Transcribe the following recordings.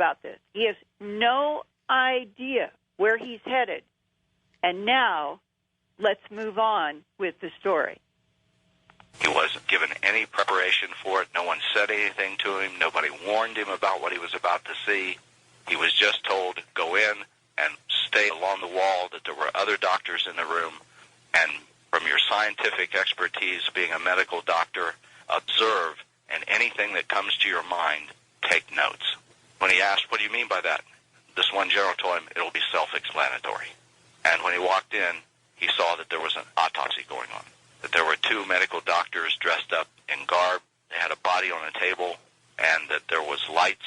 about this. He has no idea where he's headed. And now, let's move on with the story. He wasn't given any preparation for it. No one said anything to him. Nobody warned him about what he was about to see. He was just told, go in and stay along the wall, that there were other doctors in the room, and from your scientific expertise, being a medical doctor, observe, and anything that comes to your mind, take notes. When he asked, what do you mean by that? This one general told him, it'll be self-explanatory. And when he walked in, he saw that there was an autopsy going on, that there were two medical doctors dressed up in garb. They had a body on a table, and that there was lights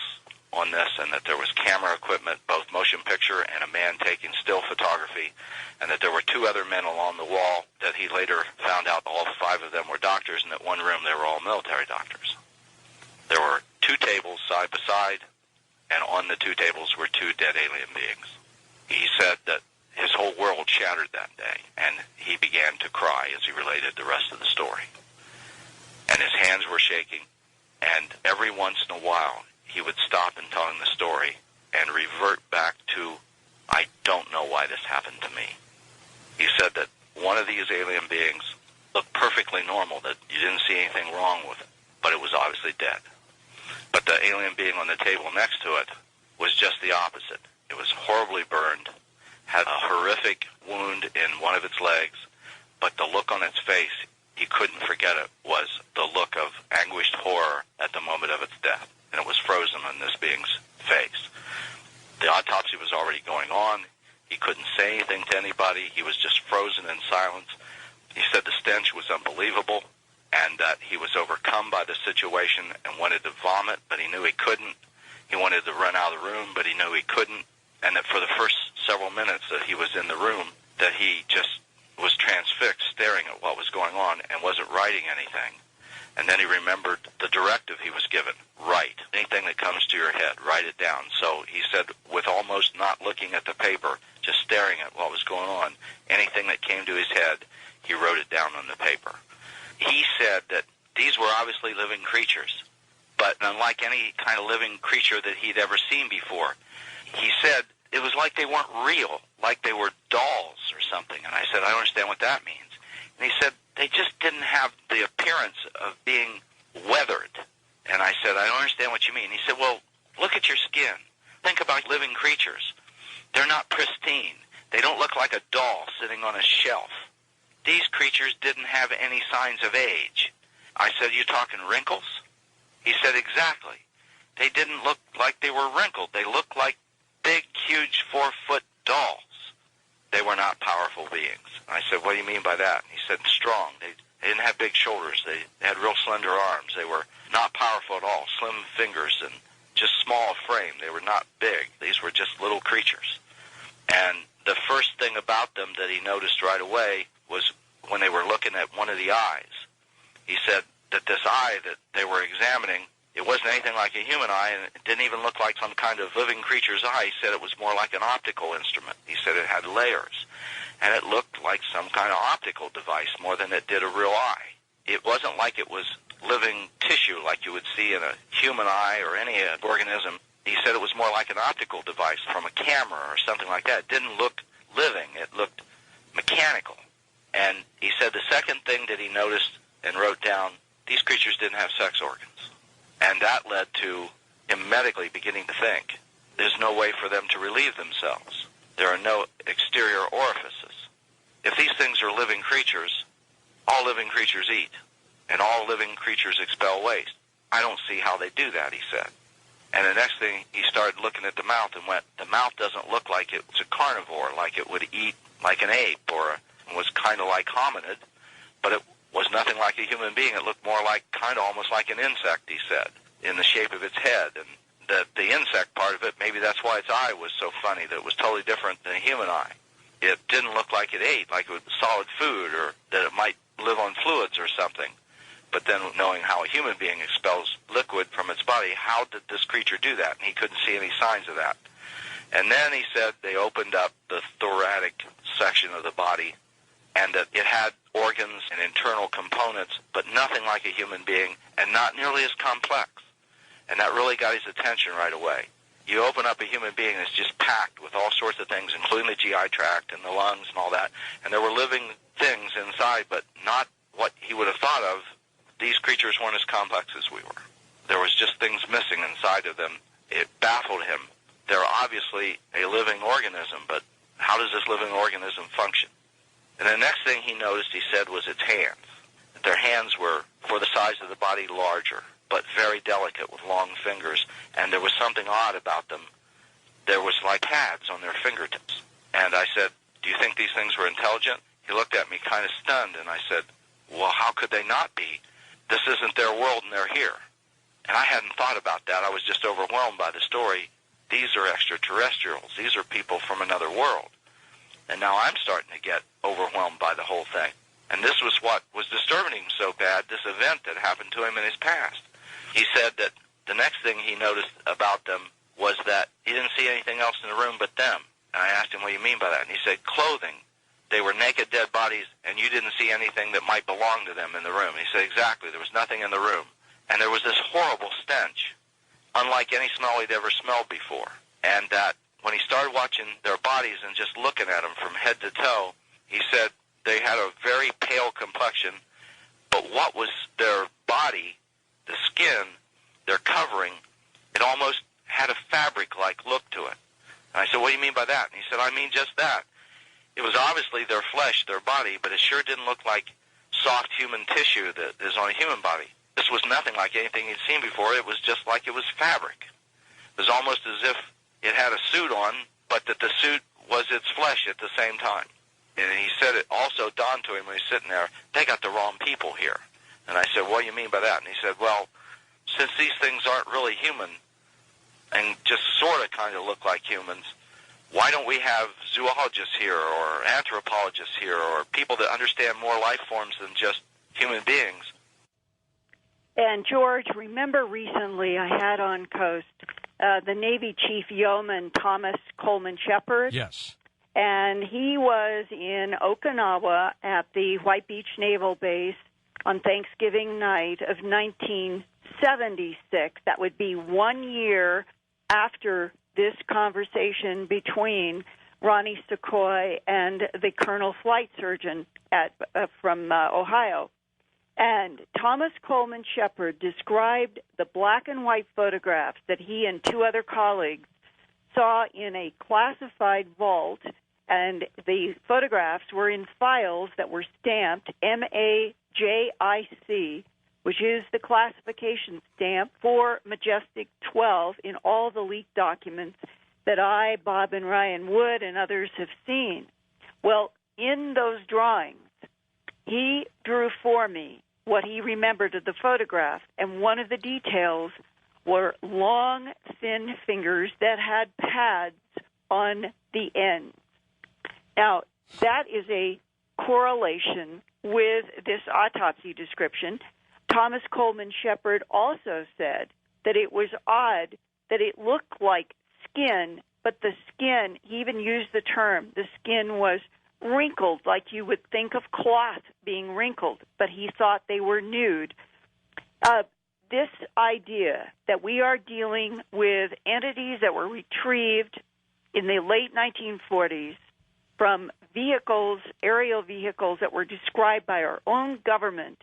on this, and that there was camera equipment, both motion picture and a man taking still photography, and that there were two other men along the wall that he later found out all five of them were doctors, and that one room they were all military doctors. There were two tables side by side, and on the two tables were two dead alien beings. He said that his whole world shattered that day, and he began to cry as he related the rest of the story. And his hands were shaking, and every once in a while he would stop in telling the story and revert back to, I don't know why this happened to me. He said that one of these alien beings looked perfectly normal, that you didn't see anything wrong with it, but it was obviously dead. But the alien being on the table next to it was just the opposite. It was horribly burned, had a horrific wound in one of its legs, but the look on its face, he couldn't forget it, was the look of anguished horror at the moment of its death. And it was frozen on this being's face. The autopsy was already going on. He couldn't say anything to anybody. He was just frozen in silence. He said the stench was unbelievable, and that he was overcome by the situation and wanted to vomit, but he knew he couldn't. He wanted to run out of the room, but he knew he couldn't. And that for the first several minutes that he was in the room, that he just was transfixed, staring at what was going on and wasn't writing anything. And then he remembered the directive he was given, write. Anything that comes to your head, write it down. So he said, with almost not looking at the paper, just staring at what was going on, anything that came to his head, he wrote it down on the paper. He said that these were obviously living creatures, but unlike any kind of living creature that he'd ever seen before, he said it was like they weren't real, like they were dolls or something. And I said, I don't understand what that means. And he said, they just didn't have the appearance of being weathered. And I said, I don't understand what you mean. He said, well, look at your skin. Think about living creatures. They're not pristine. They don't look like a doll sitting on a shelf. These creatures didn't have any signs of age. I said, you talking wrinkles? He said, exactly. They didn't look like they were wrinkled. They looked like big, huge 4-foot dolls. They were not powerful beings. I said, what do you mean by that? He said, strong. They didn't have big shoulders. They had real slender arms. They were not powerful at all, slim fingers and just small frame. They were not big. These were just little creatures. And the first thing about them that he noticed right away was when they were looking at one of the eyes. He said that this eye that they were examining, it wasn't anything like a human eye, and it didn't even look like some kind of living creature's eye. He said it was more like an optical instrument. He said it had layers, and it looked like some kind of optical device more than it did a real eye. It wasn't like it was living tissue like you would see in a human eye or any organism. He said it was more like an optical device from a camera or something like that. It didn't look living. It looked mechanical. And he said the second thing that he noticed and wrote down, these creatures didn't have sex organs. And that led to him medically beginning to think, there's no way for them to relieve themselves. There are no exterior orifices. If these things are living creatures, all living creatures eat, and all living creatures expel waste. I don't see how they do that, he said. And the next thing, he started looking at the mouth and went, the mouth doesn't look like it's a carnivore, like it would eat like an ape, or was kind of like hominid, but it was nothing like a human being. It looked more like, kind of almost like an insect, he said, in the shape of its head. And the insect part of it, maybe that's why its eye was so funny, that it was totally different than a human eye. It didn't look like it ate, like it was solid food, or that it might live on fluids or something. But then knowing how a human being expels liquid from its body, how did this creature do that? And he couldn't see any signs of that. And then he said they opened up the thoracic section of the body, and that it had organs and internal components, but nothing like a human being, and not nearly as complex. And that really got his attention right away. you open up a human being that's just packed with all sorts of things, including the GI tract and the lungs and all that, and there were living things inside, but not what he would have thought of. These creatures weren't as complex as we were. There was just things missing inside of them. It baffled him. They're obviously a living organism, but how does this living organism function? And the next thing he noticed, he said, was its hands. Their hands were, for the size of the body, larger, but very delicate with long fingers, and there was something odd about them. There was like pads on their fingertips. And I said, do you think these things were intelligent? He looked at me kind of stunned, and I said, well, how could they not be? This isn't their world, and they're here. And I hadn't thought about that. I was just overwhelmed by the story. These are extraterrestrials. These are people from another world. And now I'm starting to get overwhelmed by the whole thing. And this was what was disturbing him so bad, this event that happened to him in his past. He said that the next thing he noticed about them was that he didn't see anything else in the room but them. And I asked him, what do you mean by that? And he said, clothing. They were naked, dead bodies, and you didn't see anything that might belong to them in the room. He said, exactly. There was nothing in the room. And there was this horrible stench, unlike any smell he'd ever smelled before. And that when he started watching their bodies and just looking at them from head to toe, he said they had a very pale complexion, but what was their body, the skin, their covering, it almost had a fabric-like look to it. And I said, what do you mean by that? And he said, I mean just that. It was obviously their flesh, their body, but it sure didn't look like soft human tissue that is on a human body. This was nothing like anything he'd seen before. It was just like it was fabric. It was almost as if it had a suit on, but that the suit was its flesh at the same time. And he said it also dawned to him when he was sitting there, they got the wrong people here. And I said, what do you mean by that? And he said, well, since these things aren't really human and just sort of kind of look like humans, why don't we have zoologists here or anthropologists here or people that understand more life forms than just human beings? And, George, remember recently I had on Coast the Navy Chief Yeoman Thomas Coleman Shepard? Yes. And he was in Okinawa at the White Beach Naval Base on Thanksgiving night of 1976. That would be 1 year after this conversation between Ronnie Secoy and the Colonel Flight Surgeon from Ohio. And Thomas Coleman Shepard described the black and white photographs that he and two other colleagues saw in a classified vault, and the photographs were in files that were stamped MAJIC, which is the classification stamp for Majestic 12 in all the leaked documents that I, Bob and Ryan Wood, and others have seen. Well, in those drawings, he drew for me what he remembered of the photograph, and one of the details were long, thin fingers that had pads on the ends. Now, that is a correlation with this autopsy description. Thomas Coleman Shepard also said that it was odd that it looked like skin, but the skin, he even used the term, the skin was wrinkled like you would think of cloth being wrinkled, but he thought they were nude. This idea that we are dealing with entities that were retrieved in the late 1940s from vehicles, aerial vehicles that were described by our own government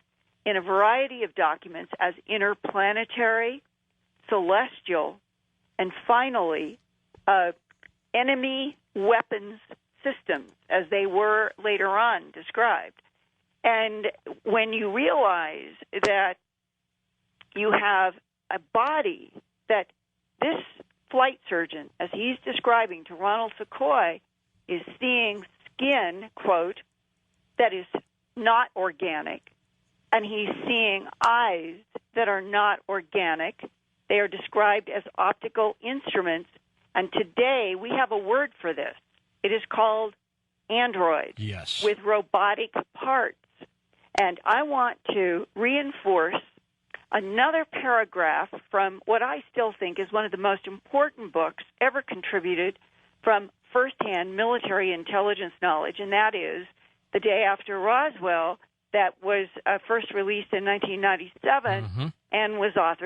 in a variety of documents as interplanetary, celestial, and finally, enemy weapons systems, as they were later on described. And when you realize that you have a body that this flight surgeon, as he's describing to Ronald Secoy, is seeing skin, quote, that is not organic, and he's seeing eyes that are not organic. They are described as optical instruments, and today we have a word for this. It is called android, yes, with robotic parts. And I want to reinforce another paragraph from what I still think is one of the most important books ever contributed from firsthand military intelligence knowledge, and that is The Day After Roswell, that was first released in 1997 and was authored